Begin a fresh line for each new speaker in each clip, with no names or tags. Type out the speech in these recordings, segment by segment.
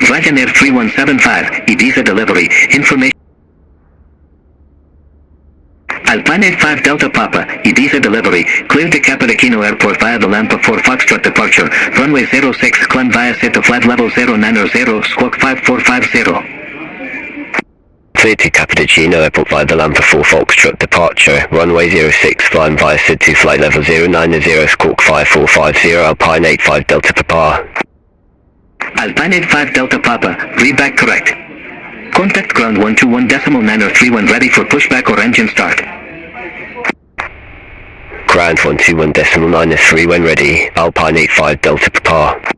Ryanair 3175, Ibiza delivery, information. Alpine 85 Delta Papa, Ibiza delivery, cleared to Capodichino Airport via the Lampa 4 Foxtrot departure, runway 06, climb via set to flight level 090, squawk 5450.
Cleared to Capodichino Airport via the Lampa 4 Foxtrot departure, runway 06, climb via set to flight level 090, squawk 5450, Alpine 85 Delta Papa.
Alpine 85 Delta Papa, read back correct. Contact ground 121.903 when ready for pushback or engine start.
Ground 121.903 when ready, Alpine 85 Delta Papa.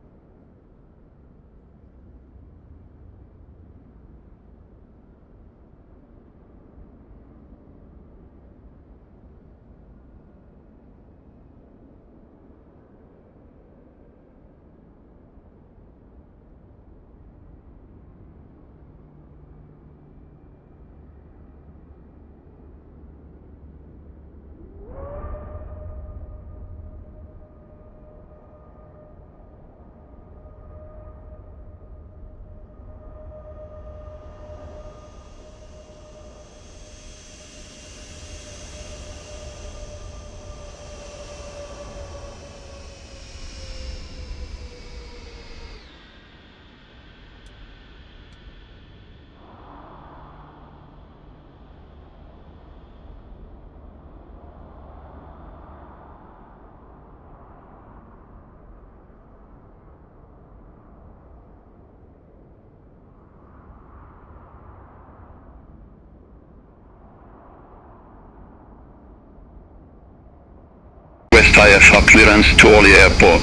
West IFR clearance to Orly Airport.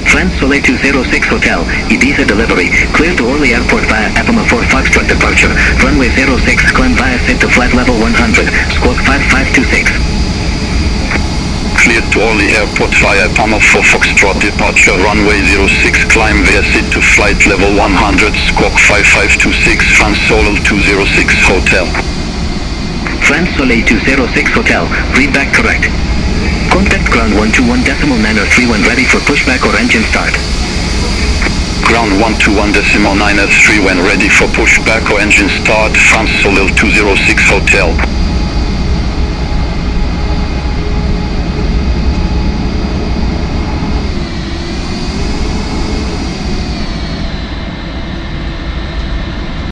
France Soleil 206 Hotel, Ibiza delivery, cleared to Orly Airport via Apama 4 Foxtrot departure, runway 06, climb via set to flight level 100, squawk 5526.
Cleared to Orly Airport via Apama 4 Foxtrot departure, runway 06, climb via set to flight level 100, squawk 5526, France Soleil 206 Hotel.
France Soleil 206 Hotel, read back correct. Contact ground 121.903 when ready for pushback or engine start.
Ground 121.903 when ready for pushback or engine start, France Soleil 206 Hotel.